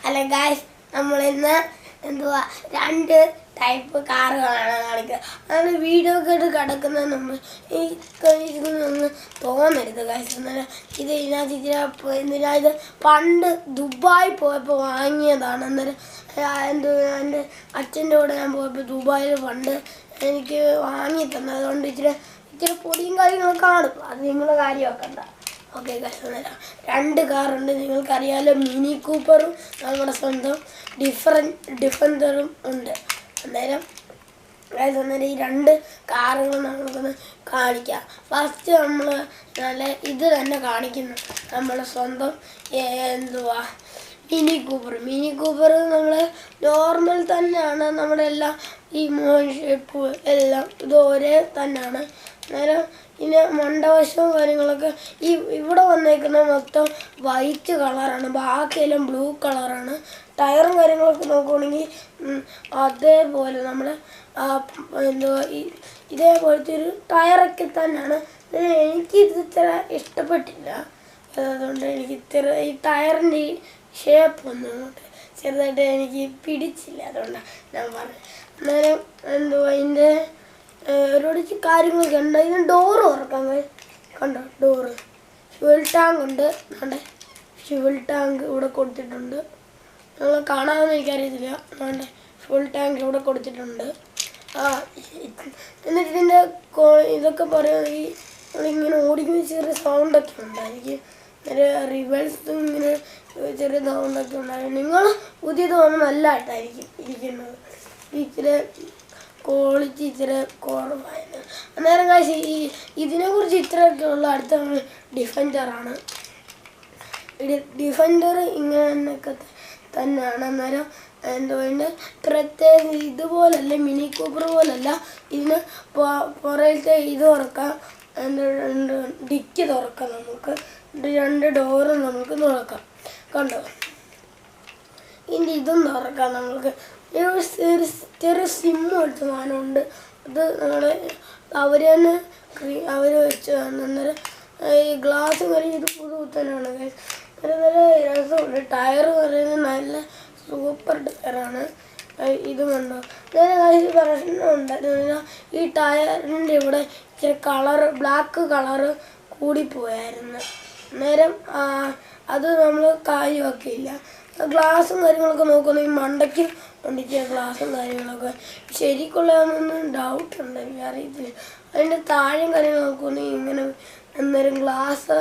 അല്ല ഗായ്സ്, നമ്മളിന്ന് എന്തുവാ രണ്ട് ടൈപ്പ് കാറുകളാണ് കാണിക്കുക. അതാണ് വീഡിയോ കേട്ട് കിടക്കുന്നതിന് മുമ്പ് ഈ കഴിക്കുന്നൊന്ന് തോന്നരുത് ഗായ്സ്. എന്നാലും ഇത് ഇത് പണ്ട് ദുബായി പോയപ്പോൾ വാങ്ങിയതാണ്. അന്നേരം എൻ്റെ അച്ഛൻ്റെ കൂടെ ഞാൻ പോയപ്പോൾ ദുബായിൽ പണ്ട് എനിക്ക് വാങ്ങി തന്നത്. അതുകൊണ്ട് ഇച്ചിരി പൊടിയും കാര്യങ്ങളും കാണും. അത് നിങ്ങൾ കാര്യമാക്കണ്ട. ഓക്കെ ഗായ്സ്, രണ്ട് കാറുണ്ട്. നിങ്ങൾക്കറിയാമല്ലോ, മിനി കൂപ്പറും നമ്മുടെ സ്വന്തം ഡിഫൻഡറും ഉണ്ട്. അന്നേരം ഈ രണ്ട് കാറുകൾ നമുക്കൊന്ന് കാണിക്കാം. ഫസ്റ്റ് നമ്മൾ നല്ല ഇത് തന്നെ കാണിക്കുന്നു, നമ്മുടെ സ്വന്തം മിനി കൂപ്പർ നമ്മൾ നോർമൽ തന്നെയാണ്. നമ്മുടെ എല്ലാം ഈ ഷേപ്പ് എല്ലാം ഇത് ഒരേ തന്നെയാണ്. അന്നേരം പിന്നെ മണ്ടവശവും കാര്യങ്ങളൊക്കെ ഇവിടെ വന്നേക്കുന്ന മൊത്തം വൈറ്റ് കളറാണ്, ബാക്കിയെല്ലാം ബ്ലൂ കളറാണ്. ടയറും കാര്യങ്ങളൊക്കെ നോക്കുകയാണെങ്കിൽ അതേപോലെ നമ്മൾ ഇതേപോലത്തെ ഒരു ടയറൊക്കെ തന്നെയാണ്. എനിക്കിത് ഇത്ര ഇഷ്ടപ്പെട്ടില്ല. അതുകൊണ്ട് എനിക്ക് ഈ ടയറിൻ്റെ ഈ ഷേപ്പൊന്നും ചെറുതായിട്ട് എനിക്ക് പിടിച്ചില്ല. അതുകൊണ്ടാണ് ഞാൻ പറഞ്ഞത്. അന്നേരം അതിൻ്റെ ഒരുപാട് കാര്യങ്ങളൊക്കെ ഉണ്ട്. ഇതിന് ഡോറ് തുറക്കാൻ കണ്ടോ, ഡോറ്. ഫ്യൂൽ ടാങ്ക് ഉണ്ട്. അതുകൊണ്ട് ഫ്യൂൽ ടാങ്ക് ഇവിടെ കൊടുത്തിട്ടുണ്ട്. നിങ്ങൾ കാണാമെന്ന് എനിക്കറിയത്തില്ല. അതുകൊണ്ട് ഫ്യൂൽ ടാങ്ക് ഇവിടെ കൊടുത്തിട്ടുണ്ട്. എന്നിട്ട് ഇതിൻ്റെ ഇതൊക്കെ പറയുകയാണെങ്കിൽ നമ്മളിങ്ങനെ ഓടിക്കുന്ന ചെറിയ സൗണ്ടൊക്കെ ഉണ്ടായിരിക്കും. റിവേഴ്സ് ഇങ്ങനെ ചെറിയ സൗണ്ടൊക്കെ ഉണ്ടായിരിക്കും. നിങ്ങൾ പുതിയത് വന്ന് നല്ലതായിട്ടായിരിക്കും ഇരിക്കുന്നത്. ഇച്ചിരി ക്വാളിറ്റി ഇച്ചിരി കുറവായിരുന്നു. അന്നേരം കാശ് ഇതിനെക്കുറിച്ച് ഇത്രയൊക്കെ ഉള്ള അടുത്ത ഡിഫൻഡറാണ്. ഡിഫൻഡർ ഇങ്ങനെയൊക്കെ തന്നെയാണ്. അന്നേരം എന്തുകൊണ്ട് പ്രത്യേകം ഇതുപോലല്ല, മിനി കൂപ്പർ പോലല്ല. ഇതിന് പുറത്തെ ഇത് തുറക്കാം, ഡിക്കി തുറക്കാം. നമുക്ക് രണ്ട് ഡോറും നമുക്ക് തുറക്കാം. കണ്ടോ, ഇനി ഇതും തുറക്കാം. നമുക്ക് ചെറിയ സിമ്മ് വെച്ച സാധനമുണ്ട്. അത് അവർ തന്നെ വെച്ച് അന്നേരം ഈ ഗ്ലാസ് വരെ ഇത് പുതുതന്നെയാണ്. നല്ല രസമുണ്ട്. ടയർ പറയുന്നത് നല്ല സൂപ്പർ ടയറാണ്. ഇത് കണ്ടോ, നേരെ പ്രശ്നമുണ്ടായിരുന്നു. ഈ ടയറിൻ്റെ ഇവിടെ ഇച്ചിരി ബ്ലാക്ക് കളറ് കൂടിപ്പോയായിരുന്നു. അന്നേരം അത് നമ്മൾ കാര്യമാക്കിയില്ല. ഗ്ലാസും കാര്യങ്ങളൊക്കെ നോക്കുകയാണെങ്കിൽ മണ്ടയ്ക്ക് കൊണ്ടിട്ട് ഗ്ലാസും കാര്യങ്ങളൊക്കെ ശരിക്കുള്ളതെന്നൊന്നും ഡൗട്ടുണ്ട്, എനിക്ക് അറിയത്തില്ല. അതിൻ്റെ താഴെയും കാര്യങ്ങൾ നോക്കുകയാണെങ്കിൽ ഇങ്ങനെ അന്നേരം ഗ്ലാസ്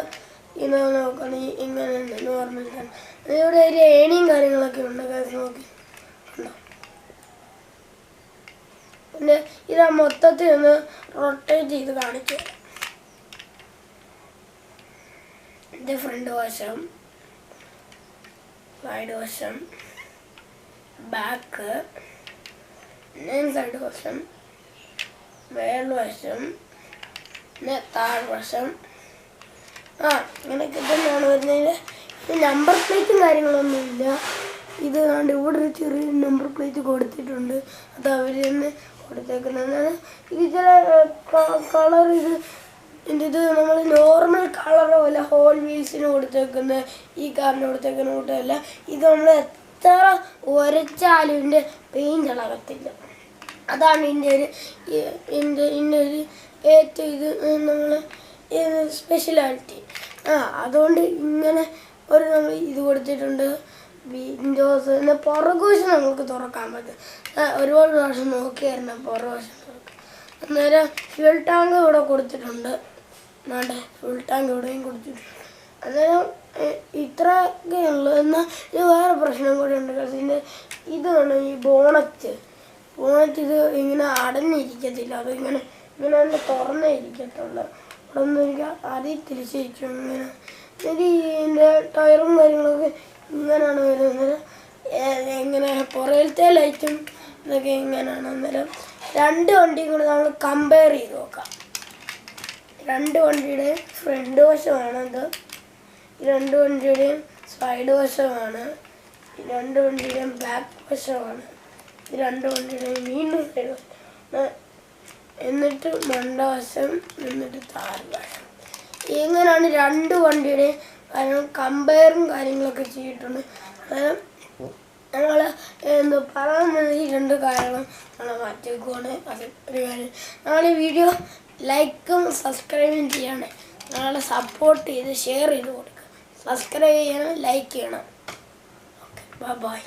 ഇങ്ങനെ നോക്കുകയാണെങ്കിൽ ഇങ്ങനെ ഉണ്ട്, നോർമൽ തന്നെ. ഇവിടെ ഒരു ഏണിയും കാര്യങ്ങളൊക്കെ ഉണ്ട്. ഗ്ലാസ് നോക്കി ഉണ്ടോ. പിന്നെ ഇത് മൊത്തത്തിൽ ഒന്ന് റൊട്ടേറ്റ് ചെയ്ത് കാണിച്ചു തരാം. ഇത് ഫ്രണ്ട് വശം, സൈഡ് വശം, ബാക്ക്, സൈഡ് വശം, മേൽവശം, പിന്നെ താഴ്വശം. ഇങ്ങനെയൊക്കെ തന്നെയാണ് വരുന്നതിൽ. ഇത് നമ്പർ പ്ലേറ്റും കാര്യങ്ങളൊന്നുമില്ല. ഇത് കണ്ട് ഇവിടെ ഒരു ചെറിയ നമ്പർ പ്ലേറ്റ് കൊടുത്തിട്ടുണ്ട്. അത് അവർ തന്നെ കൊടുത്തേക്കുന്നതാണ്. ഇത് ചില കളർ ഇത് നമ്മൾ നോർമൽ കളർ പോലെ ഹോൾ വീൽസിന് കൊടുത്തേക്കുന്ന ഈ കാറിന് കൊടുത്തേക്കുന്ന കൂട്ടമല്ല. ഇത് നമ്മൾ എത്ര ഉരച്ചാലും ഇതിൻ്റെ പെയിൻ്റ് ഇളകത്തില്ല. അതാണ് ഇതിൻ്റെ ഒരു ഏറ്റവും നമ്മൾ സ്പെഷ്യലാലിറ്റി. അതുകൊണ്ട് ഇങ്ങനെ നമ്മൾ ഇത് കൊടുത്തിട്ടുണ്ട്. വിൻഡോസ് പിന്നെ പുറകുവശം നമുക്ക് തുറക്കാൻ പറ്റും. ഒരുപാട് പ്രാവശ്യം നോക്കിയായിരുന്നു പുറകുവശം തുറക്കാം. അന്നേരം ഫ്യൂൽ ടാങ്ക് ഇവിടെ കൊടുത്തിട്ടുണ്ട്. ഫ്യൂൽ ടാങ്ക് ഇവിടെയും കൊടുത്തിട്ടുണ്ട്. അന്നേരം ഇത്രയൊക്കെ ഉള്ളു. എന്നാൽ ഇത് വേറെ പ്രശ്നം കൂടെ ഉണ്ട്. ഇതിൻ്റെ ഇതാണ് ഈ ബോണറ്റ് ഇത് ഇങ്ങനെ അടഞ്ഞിരിക്കത്തില്ല. അത് ഇങ്ങനെ തന്നെ തുറന്നേ ഇരിക്കത്തുള്ളൂ. ഇവിടെ ഒന്നും എനിക്ക് അറിയത്തില്ല ശരിക്കും. ഇങ്ങനെ ഇതിൻ്റെ ടയറും കാര്യങ്ങളൊക്കെ ഇങ്ങനെയാണ് വരുന്നത്. എങ്ങനെ പുറയിലത്തെ ലൈറ്റും ഇതൊക്കെ ഇങ്ങനെയാണ്. അന്നേരം രണ്ട് വണ്ടിയും കൂടെ നമ്മൾ കമ്പയർ ചെയ്ത് നോക്കാം. രണ്ട് വണ്ടിയുടെ ഫ്രണ്ട് വശമാണത്, രണ്ട് വണ്ടിയുടെയും സൈഡ് വശമാണ്, രണ്ട് വണ്ടിയുടെയും ബാക്ക് വശമാണ്, രണ്ട് വണ്ടിയുടെയും വീണ്ടും സൈഡ് വശം, എന്നിട്ട് മണ്ടവശം, എന്നിട്ട് താഴ്വശം. ഇങ്ങനെയാണ് രണ്ട് വണ്ടിയുടെയും കമ്പയറും കാര്യങ്ങളൊക്കെ ചെയ്തിട്ടുണ്ട്. കാരണം നമ്മൾ മാറ്റിയേക്കുവാണ്. അത് ഒരു കാര്യം. ഞങ്ങൾ ഈ വീഡിയോ ലൈക്കും സബ്സ്ക്രൈബും ചെയ്യണേ. ഞങ്ങളെ സപ്പോർട്ട് ചെയ്ത് ഷെയർ ചെയ്ത് കൊടുക്കുക. സബ്സ്ക്രൈബ് ചെയ്യണം, ലൈക്ക് ചെയ്യണം. Okay, by.